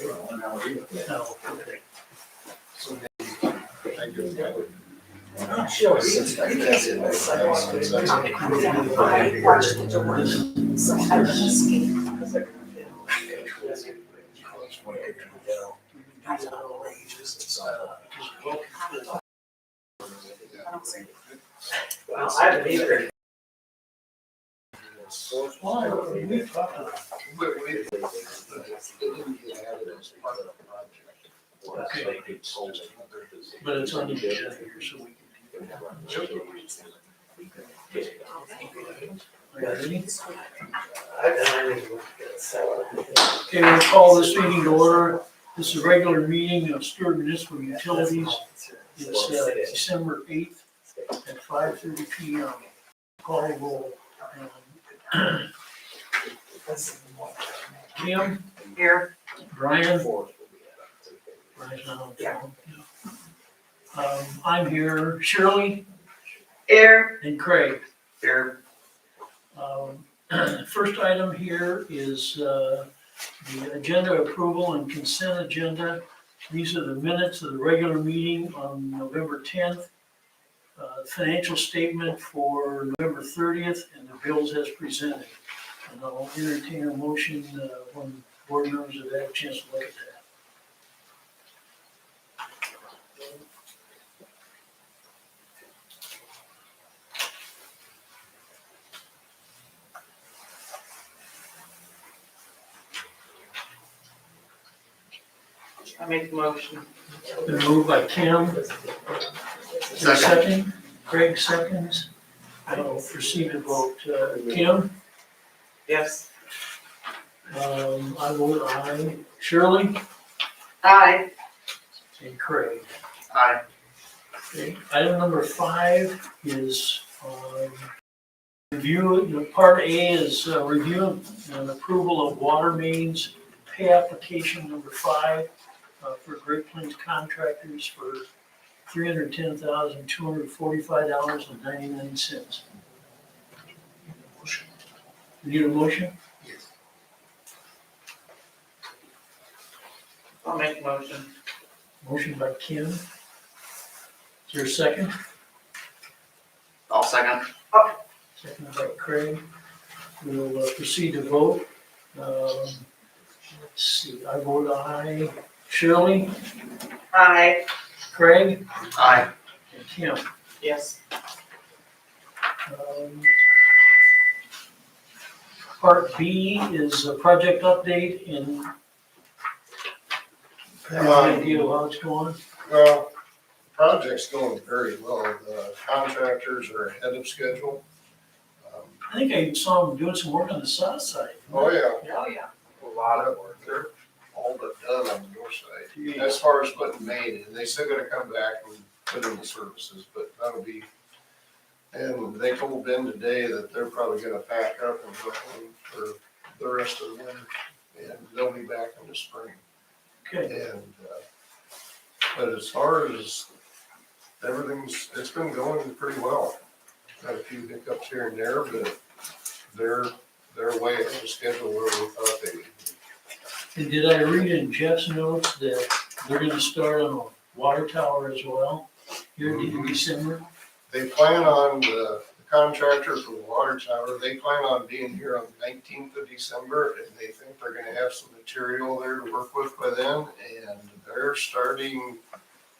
No, okay. Sure. Well, I haven't either. Why? We talked about it. Okay. But it's on the agenda here, so we can. Okay, we'll call this meeting to order. This is a regular meeting of Stuart Municipal Utilities. It's December 8th at 5:30 p.m. Call roll. Kim? Here. Brian? Brian's not on the phone. I'm here. Shirley? Here. And Craig. Here. First item here is the agenda approval and consent agenda. These are the minutes of the regular meeting on November 10th, financial statement for November 30th, and the bills as presented. And I'll entertain a motion when board members have had a chance to look at that. I make the motion. Been moved by Kim. Is there a second? Craig seconds. I'll proceed to vote. Kim? Yes. I vote aye. Shirley? Aye. And Craig. Aye. Okay. Item number 5 is review. Part A is review and approval of water mains pay application number 5 for Great Plains Contractors for $310,245.99. You need a motion? Yes. I'll make the motion. Motion by Kim. Is there a second? I'll second. Second by Craig. We'll proceed to vote. Let's see, I vote aye. Shirley? Aye. Craig? Aye. And Kim? Yes. Part B is a project update and have an idea of how it's going. Well, the project's going very well. The contractors are ahead of schedule. I think I saw them doing some work on the south side. Oh, yeah, Oh, yeah. a lot of work. They're all but done on the north side. As far as putting main in, they still gotta come back and put in the services, but that'll be. And they told Ben today that they're probably gonna pack up and go home for the rest of the winter, and they'll be back in the spring. Okay, And, but as far as it's been going pretty well. Got a few hiccups here and there, but they're way ahead of schedule where we thought they would be. and did I read in Jeff's notes that they're gonna start on a water tower as well here in December? They plan on, the contractor for the water tower, they plan on being here on the 19th of December, and they think they're gonna have some material there to work with by then, and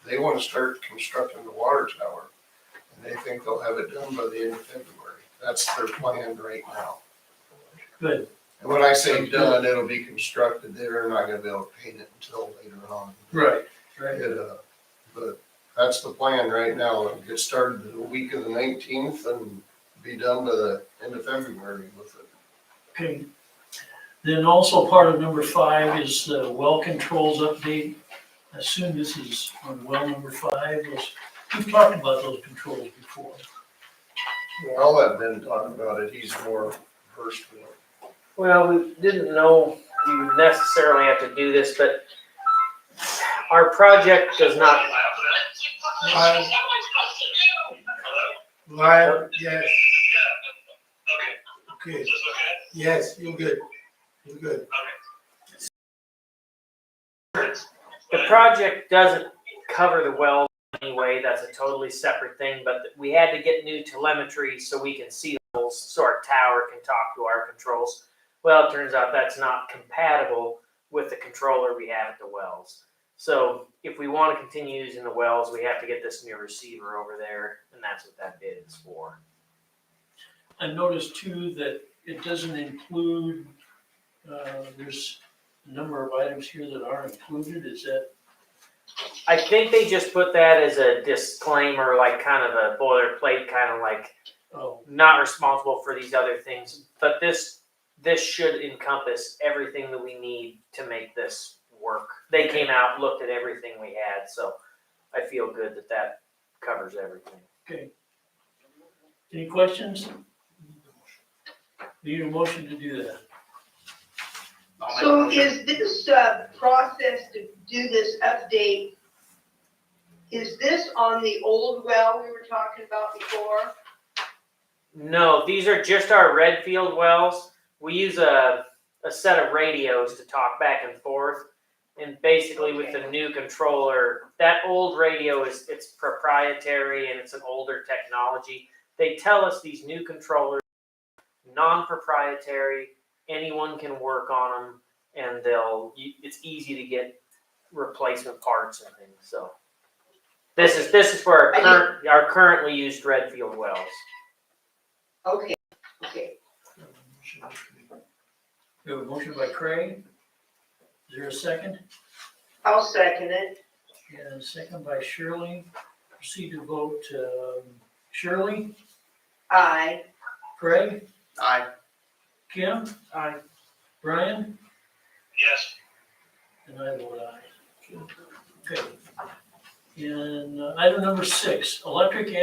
they wanna start constructing the water tower. And they think they'll have it done by the end of February. That's their plan right now. Good, And when I say done, it'll be constructed. They're not gonna be able to paint it until later on. right. But that's the plan right now. It'll get started the week of the 19th and be done by the end of February with it. Okay. Then also part of number 5 is the well controls update. I assume this is on well number 5. We've talked about those controls before. I'll let Ben talk about it. He's more versed with it. Well, we didn't know you would necessarily have to do this, but our project does not. Live, yes. Okay. Yes, you're good. You're good. The project doesn't cover the wells anyway, that's a totally separate thing, but we had to get new telemetry so we can see the wells, so our tower can talk to our controls. Well, it turns out that's not compatible with the controller we have at the wells. So if we want to continue using the wells, we have to get this new receiver over there, and that's what that bid is for. I noticed too that it doesn't include, there's a number of items here that aren't included, is that? I think they just put that as a disclaimer, like kind of a boilerplate, kind of like Oh, not responsible for these other things. But this should encompass everything that we need to make this work. They came out, looked at everything we had, so I feel good that that covers everything. okay. Any questions? Need a motion to do that? I'll make a So motion. is this process to do this update, is this on the old well we were talking about before? No, these are just our Redfield wells. We use a set of radios to talk back and forth. And basically with the new controller, that old radio it's proprietary and it's an older technology. They tell us these new controllers, non-proprietary, anyone can work on them, and it's easy to get replacement parts and things. So this is for our currently used Redfield wells. Okay, okay. We have a motion by Craig. Is there a second? I'll second it. And a second by Shirley. Proceed to vote. Shirley, Aye. Craig, Aye. Kim, Aye. Brian, Yes. and I vote aye. Okay. And item number 6, electric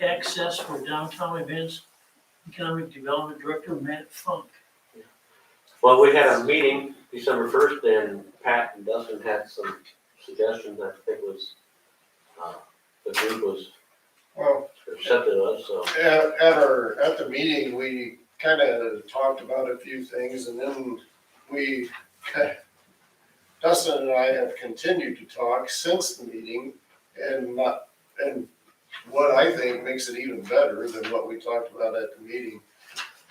access for downtown events, Economic Development Director Matt Funk. Well, we had a meeting December 1st, and Pat and Dustin had some suggestions. I think it was, the group was Well, accepted us, so. at the meeting, we kind of talked about a few things, and then Dustin and I have continued to talk since the meeting, and what I think makes it even better than what we talked about at the meeting.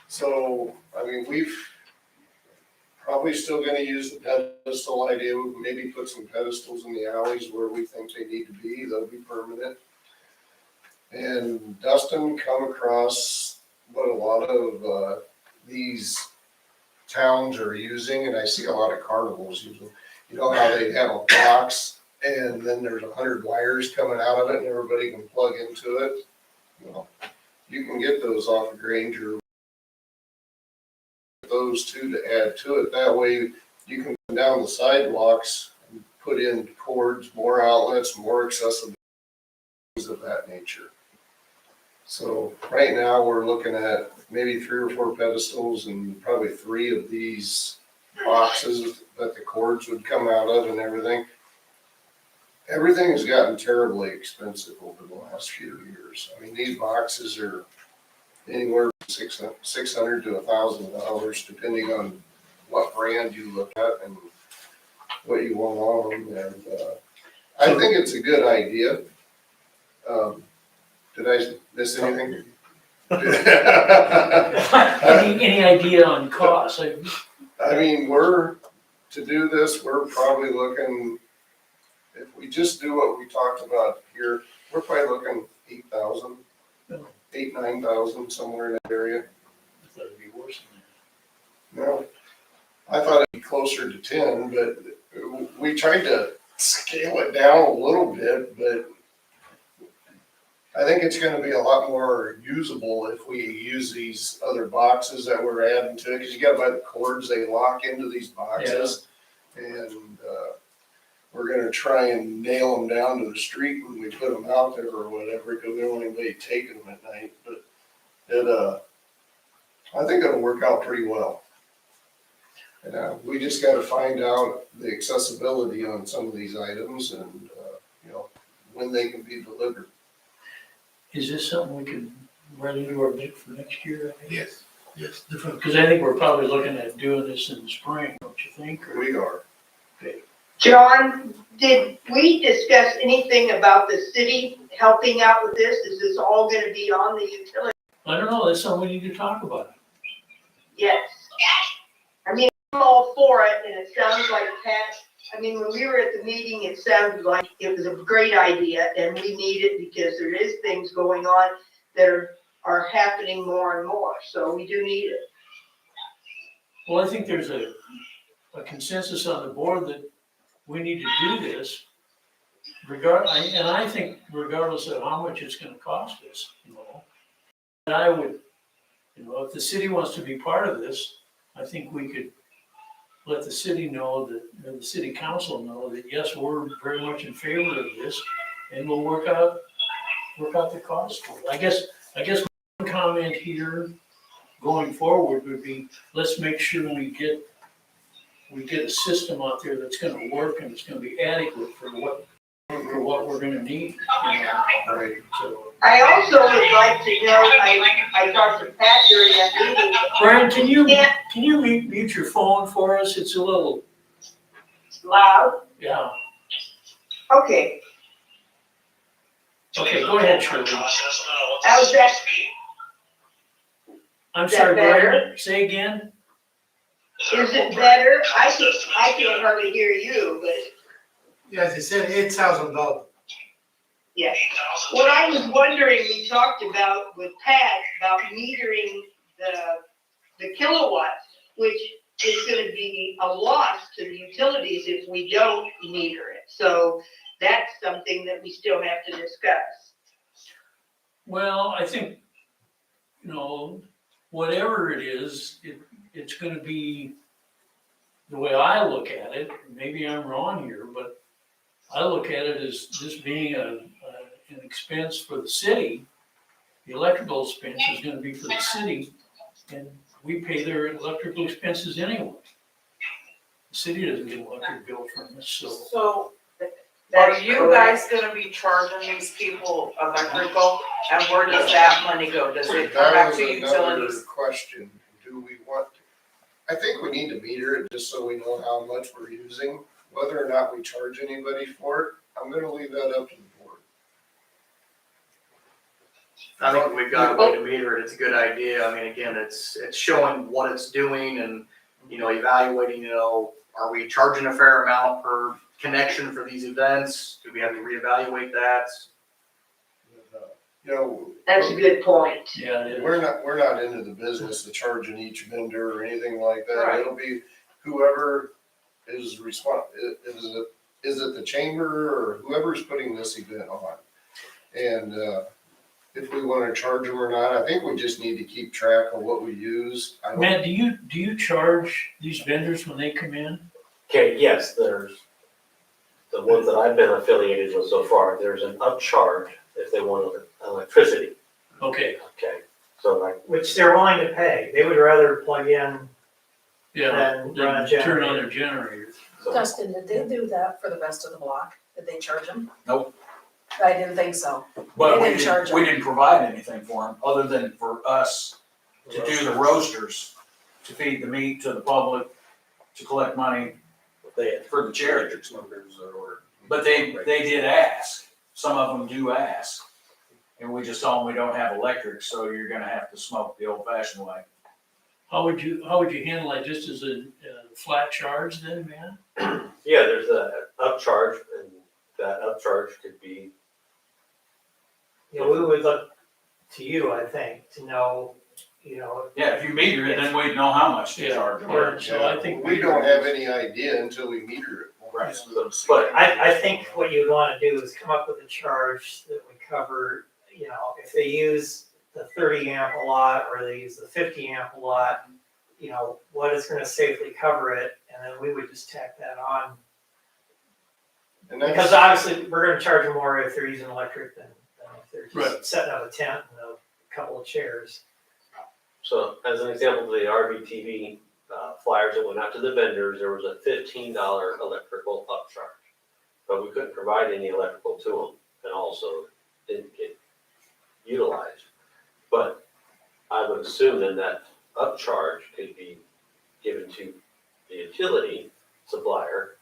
So, I mean, we've probably still gonna use the pedestal idea, maybe put some pedestals in the alleys where we think they need to be, they'll be permanent. And Dustin come across what a lot of these towns are using, and I see a lot of carnivals using. You know how they have a box and then there's 100 wires coming out of it and everybody can plug into it? Well, you can get those off of Granger. Those two to add to it. That way you can come down the sidewalks and put in cords, more outlets, more accessible, things of that nature. So right now we're looking at maybe 3 or 4 pedestals and probably 3 of these boxes that the cords would come out of and everything. Everything has gotten terribly expensive over the last few years. I mean, these boxes are anywhere from $600 to $1,000, depending on what brand you look at and what you want on them. And I think it's a good idea. Did I miss anything? Any idea on cost? I mean, to do this, we're probably looking, if we just do what we talked about here, we're probably looking 8,000, 9,000, somewhere in that area. I thought it'd be worse than No, I thought it'd be closer to 10, but we tried to scale it down a little bit, but I think it's gonna be a lot more usable if we use these other boxes that we're adding to it, because you gotta buy the cords, they lock into these boxes. And we're gonna try and nail them down to the street when we put them out there or whatever, because we don't want anybody taking them at night, but I think it'll work out pretty well. And we just gotta find out the accessibility on some of these items and, when they can be delivered. Is this something we could run into our bid for next year? I think? Yes. Because I think we're probably looking at doing this in the spring, don't you think? Or- We are. Okay. John, did we discuss anything about the city helping out with this? Is this all gonna be on the utility? I don't know, that's something we need to talk about. Yes. I mean, I'm all for it, and it sounds like Pat, I mean, when we were at the meeting, it sounded like it was a great idea, and we need it because there is things going on that are happening more and more, so we do need it. Well, I think there's a consensus on the board that we need to do this and I think regardless of how much it's gonna cost us, you know. And I would, you know, if the city wants to be part of this, I think we could let the city know that, or the city council know that, yes, we're very much in favor of this, and we'll work out the cost for it. I guess one comment here going forward would be, let's make sure we get a system out there that's gonna work and it's gonna be adequate for what we're gonna need, you know. Right. So, I also would like to know, I talked to Pat during that meeting. Brian, can you Yeah. mute your phone for us? It's a little, Loud? yeah. Okay, Okay, go ahead, Shirley. how's that? I'm Is that sorry, better? Brian, say again? Is it better? I can hardly hear you, but Yeah, as I said, it sounds above. yeah. What I was wondering, we talked about with Pat, about metering the kilowatts, which is gonna be a loss to the utilities if we don't meter it. So that's something that we still have to discuss. Well, I think, you know, whatever it is, it's gonna be, the way I look at it, maybe I'm wrong here, but I look at it as this being an expense for the city. The electrical expense is gonna be for the city, and we pay their electrical expenses anyway. The city doesn't get an electric bill from us, so. So are That's you correct. guys gonna be charging these people electrical, and where does that money go? Does it come That back was to another utilities? question, do we want, I think we need to meter it just so we know how much we're using, whether or not we charge anybody for it, I'm gonna leave that up to the board. I think we've got a way to meter it, it's a good idea, I mean, again, it's showing what it's doing and, you know, evaluating, you know, are we charging a fair amount per connection for these events? Do we have to reevaluate that? You know. That's a good point. Yeah, it is. We're not into the business of charging each vendor or anything like that. Right. It'll be whoever is is it the chamber or whoever's putting this event on? And, if we wanna charge them or not, I think we just need to keep track of what we use. I don't- Matt, do you charge these vendors when they come in? Okay, yes, there's, the ones that I've been affiliated with so far, there's an upcharge if they want electricity, Okay, okay? So like, Which they're willing to pay. They would rather plug in yeah, than then run a turn on generator. their generator. so, Dustin, did they do that for the rest of the block? Did they charge them? Nope. I didn't think so. But They we didn't charge didn't, we them. didn't provide anything for them, other than for us to do the roasters, to feed the meat to the public, to collect money they, for the charities. But they did ask, some of them do ask. And we just told them we don't have electric, so you're gonna have to smoke the old fashioned way. How would you handle that, just as a flat charge then, man? yeah, there's a upcharge, and that upcharge could be, You know, we would look to you, I think, to know, you know. Yeah, if you meter it, then we'd know how much to Yeah. charge. Or- So I think We don't have any idea until we meter it. Right. but I think what you'd wanna do is come up with a charge that would cover, you know, if they use the 30 amp a lot or they use the 50 amp a lot, you know, what is gonna safely cover it, and then we would just tack that on. And Because that's, obviously, we're gonna charge them more if they're using electric than if they're Right. just setting up a tent and a couple of chairs. so as an example, the RVTV flyers that went out to the vendors, there was a $15 electrical upcharge. But we couldn't provide any electrical to them, and also didn't get utilized. But I would assume then that upcharge could be given to the utility supplier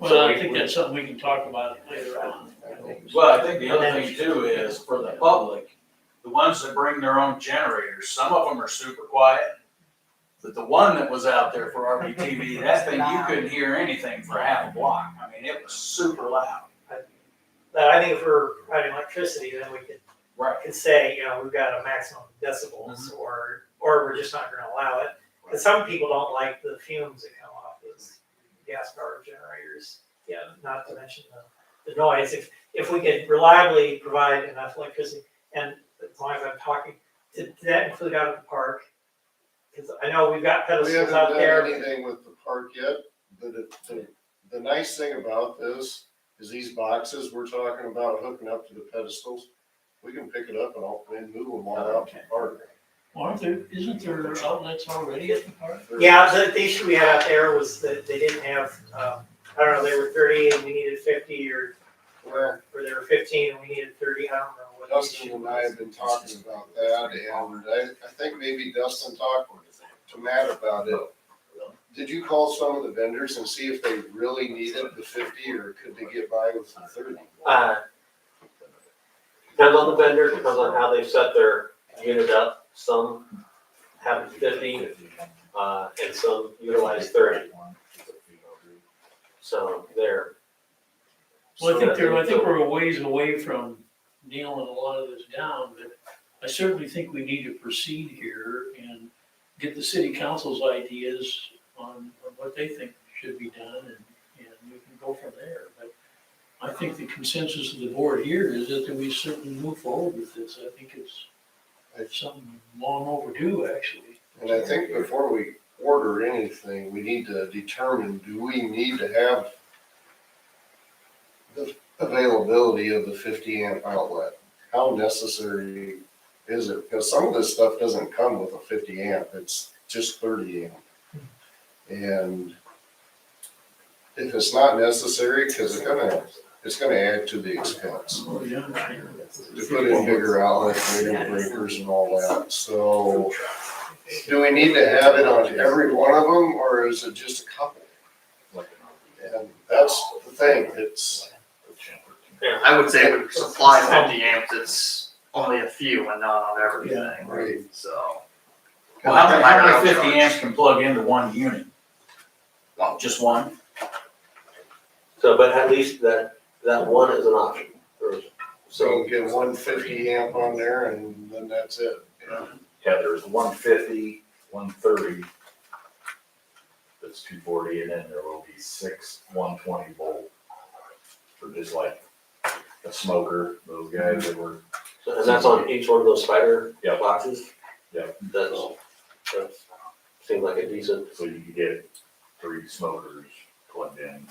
Well, I think that's something we can talk about later on. Well, I think the other thing too is for the public, the ones that bring their own generators, some of them are super quiet. But the one that was out there for RBTV, that thing, you couldn't hear anything for half a block. I mean, it was super loud. But I think if we're providing electricity, then we Right. could say, we've got a maximum decibels, or we're just not gonna allow it. Because some people don't like the fumes that come off those gas powered generators. Yeah, not to mention the noise. If we could reliably provide enough electricity, and as long as I'm talking, did that include out at the park? Because I know we've got We pedestals haven't out done there. anything with the park yet, but the nice thing about this is these boxes we're talking about hooking up to the pedestals, we can pick it up and move them all out to the park. Isn't there outlets already at the park? Yeah, the issue we had out there was that they didn't have, I don't know, they were 30 and we needed 50, or they were 15 and we needed 30, I don't know what the Dustin issue and I have was. been talking about that, and I think maybe Dustin talked to Matt about it. Did you call some of the vendors and see if they really needed the 50, or could they get by with the 30? Depends on the vendor, depends on how they set their unit up. Some have 50, and some utilize 30. So they're. Well, I think we're a ways away from nailing a lot of this down, but I certainly think we need to proceed here and get the city council's ideas on what they think should be done, and we can go from there. But I think the consensus of the board here is that we certainly move forward with this. I think it's something long overdue, actually. And I think before we order anything, we need to determine, do we need to have the availability of the 50 amp outlet? How necessary is it? Because some of this stuff doesn't come with a 50 amp, it's just 30 amp. And if it's not necessary, because it's gonna add to the expense. Oh, yeah. To put in bigger outlets, radio breakers and all that, so do we need to have it on every one of them, or is it just a couple? And that's the thing, it's. Yeah, I would say with supply 50 amps, it's only a few and not on everything, Yeah, right. so. Well, how many 50 amps can plug into one unit? Just one? So, but at least that one is an option. So So, you get 150 amp on there and then that's it. Yeah. Yeah, there's 150, 130. That's 240, and then there will be 6 120 volt for just like a smoker, those guys that were. and that's on each one of those spider Yep. boxes? Yep. That seems like a decent. So you could get 3 smokers plugged in.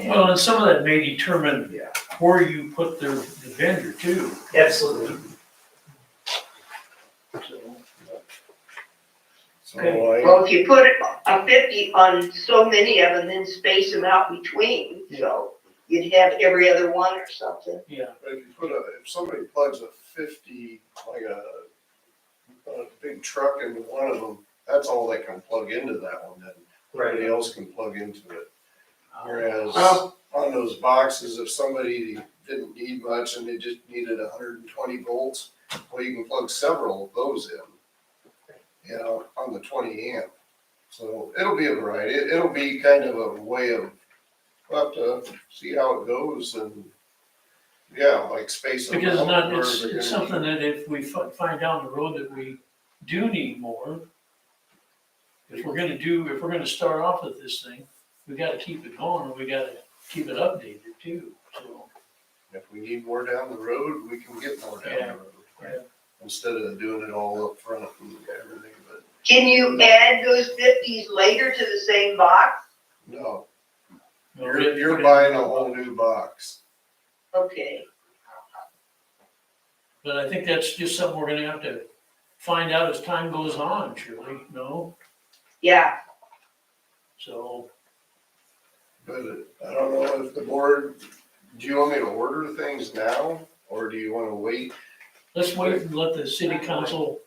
Well, and some of that may determine Yeah. where you put the vendor too. Absolutely. So Well, if you put a 50 on so many of them, then space them out between, so you'd have every other one or something. Yeah. But if somebody plugs a 50, like a big truck into one of them, that's all they can plug into that one, then nobody else can plug into it. Whereas on those boxes, if somebody didn't need much and they just needed 120 volts, well, you can plug several of those in, on the 20 amp. So it'll be a variety. It'll be kind of a way of, we'll have to see how it goes and, like space them Because out where it's they're gonna something need. that if we find down the road that we do need more, if we're gonna start off with this thing, we gotta keep it going, and we gotta keep it updated too, so. If we need more down the road, we can get more down the road. Yeah. Instead of doing it all up front and everything, but Can you add those 50s later to the same box? no, No, you're buying a whole new box. Okay, But I think that's just something we're gonna have to find out as time goes on, Shirley, no? yeah. So, But I don't know if the board, do you want me to order things now, or do you wanna wait? let's wait and let the city council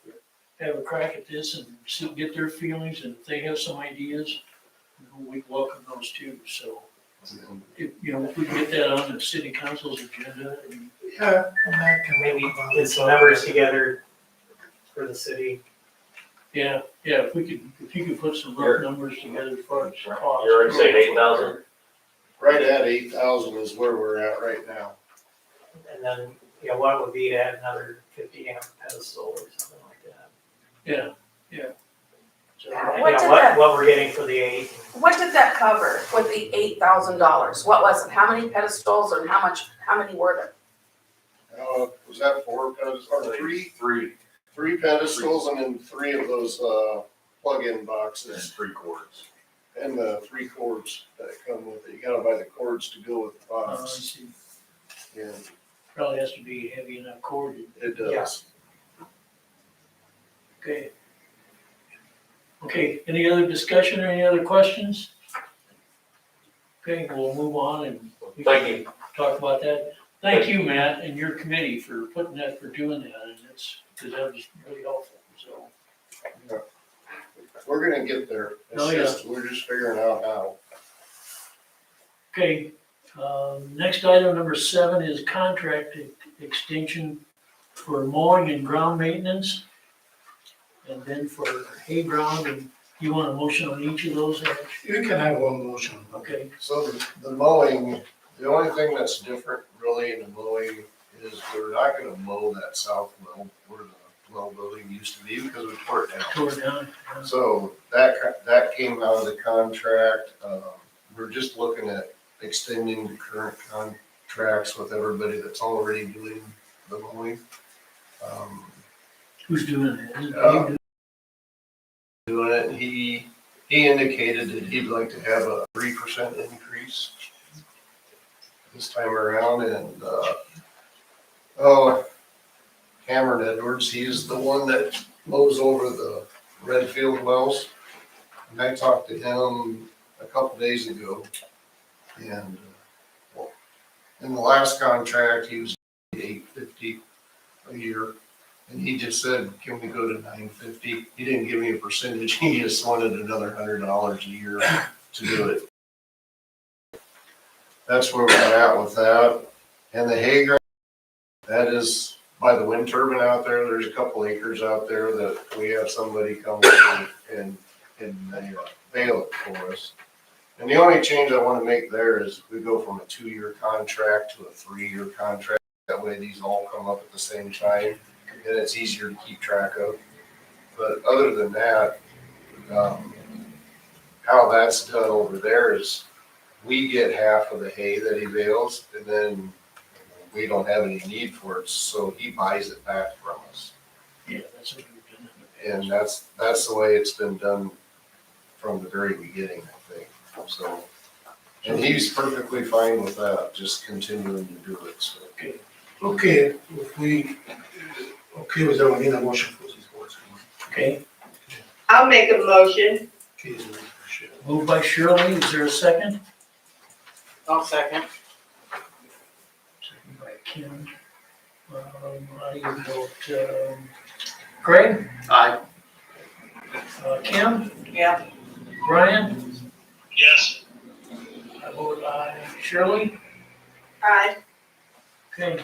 have a crack at this and get their feelings, and if they have some ideas, we welcome those too, so. if, if we can get that on the city council's agenda, and Yeah, and that can Maybe get some numbers together for the city. yeah, if you could put some rough numbers together as far as cost. You're already saying 8,000? Right at 8,000 is where we're at right now. And then, what it would be to add another 50 amp pedestal or something like that. Yeah. So, What did that- What we're getting for the 8. What did that cover with the $8,000? What was it? How many pedestals and how many were there? Was that 4 pedestals or 3? Three 3 pedestals and then 3 of those plug-in and boxes 3 cords. and the 3 cords that come with it. You gotta buy the cords to go with the I box. see. And Probably has to be heavy enough cord. it does. Okay. Okay, any other discussion or any other questions? Okay, we'll move on and we Thank can you. talk about that. Thank you, Matt, and your committee for doing that, and because that was really helpful, so. We're gonna get there. Oh, yeah. We're just figuring out how. Okay, next item, number 7, is contract extension for mowing and ground maintenance. And then for hay ground, and you want a motion on each of those, Ed? You can have one motion. Okay, So the mowing, the only thing that's different really in the mowing is we're not gonna mow that south well where the well building used to be because we tore it down. tore it down. So that came out of the contract. We're just looking at extending the current contracts with everybody that's already doing the mowing. Who's doing that? Is it Uh, Dave? Doing it, he indicated that he'd like to have a 3% increase this time around, and Cameron Edwards, he's the one that mows over the Redfield wells. And I talked to him a couple days ago, and in the last contract, he was $850 a year. And he just said, can we go to $950? He didn't give me a percentage. He just wanted another $100 a year to do it. That's where we're at with that. And the hay ground, that is by the wind turbine out there. There's a couple acres out there that we have somebody come and bale it for us. And the only change I want to make there is we go from a 2-year contract to a 3-year contract. That way these all come up at the same time. And it's easier to keep track of. But other than that, how that's done over there is we get half of the hay that he bales, and then we don't have any need for it, so he buys it back from us. Yeah, that's what we've done. in the And that's the way it's been done from the very beginning, I think. So, and he's perfectly fine with that, just continuing to do it, so. Okay, if we, okay with that, we need a motion for these boards. past. Okay, I'll make a motion. Okay, so, sure. moved by Shirley, is there a second? I'll second. Second by Kim. How do you vote? Craig? Aye. Kim? Yeah. Brian? Yes. I vote aye. Shirley? Aye. Okay.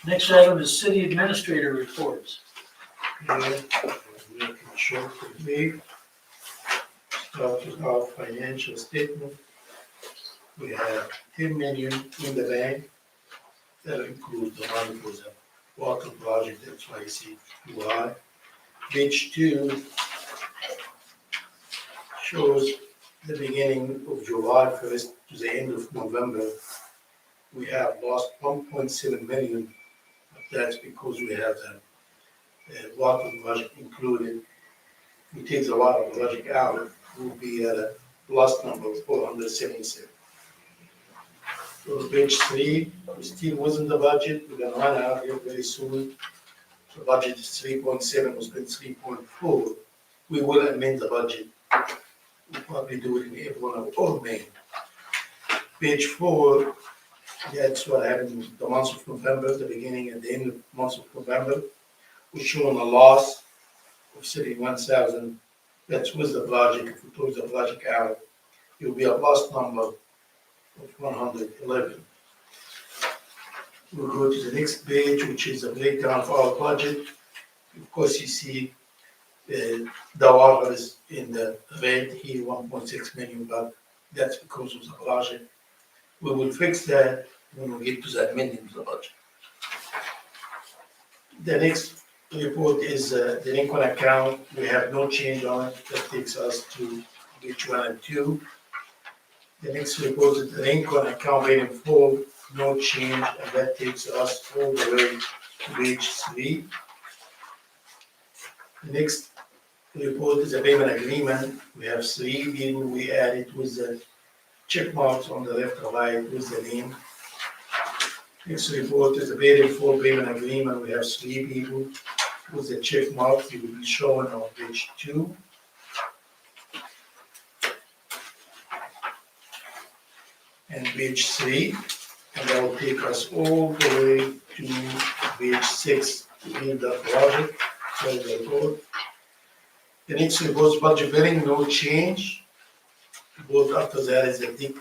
Next item is city administrator reports. Okay, making sure for me. Start with our financial statement. We have 10 million in the bank. That includes the money for the water project, that's why I see UI. Page 2 shows the beginning of July 1st to the end of November. We have lost 1.7 million. That's because we have the water project included. We take the water project out, we'll be at a lost number of 477. So page 3, we still wasn't the budget, we're gonna run out here very soon. The budget is 3.7, was been 3.4. We will amend the budget. We'll probably do it in April or May. Page 4, that's what happened in the month of November, the beginning and the end of the month of November. We're showing a loss of $71,000 That's with the project, if we close the project out, it will be a plus number of 111. We'll go to the next page, which is a breakdown for our budget. Of course, you see the water is in the red here, 1.6 million, but that's because of the project. We will fix that when we get to that million of the budget. The next report is the delinquent account. We have no change on it. That takes us to page 1 and 2. The next report is delinquent account rating 4, no change, and that takes us all the way to page 3. The next report is a payment agreement. We have 3, meaning we added with the check marks on the left and right with the name. Next report is a paid in full payment agreement. We have 3 people with the check mark. It will be shown on page 2. And page 3, and that will take us all the way to page 6 to end the project. So the report. The next report is budget billing, no change. Report after that is the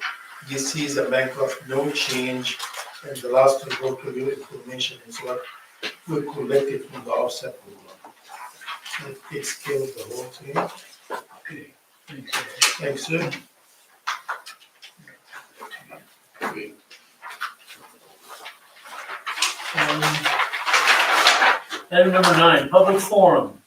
DCs and bankrupt, no change. And the last report for your information is what we collected from the offset program. It takes care of the whole thing. Okay, thanks. Thanks, sir. Item number 9, public forum.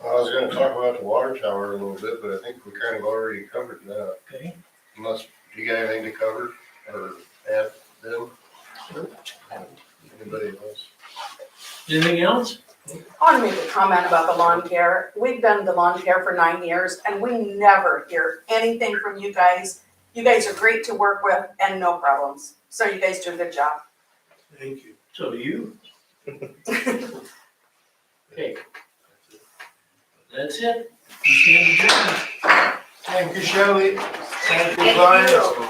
I was gonna talk about the water tower a little bit, but I think we kind of already covered that. Okay. Unless, you got anything to cover or add them? Anybody else? Anything else? I want to make a comment about the lawn care. We've done the lawn care for 9 years and we never hear anything from you guys. You guys are great to work with and no problems. So you guys do a good job. Thank you. So do you. Okay. That's it. You stand adjourned. Thank you, Shelley. Thank you, Thank Brian. you.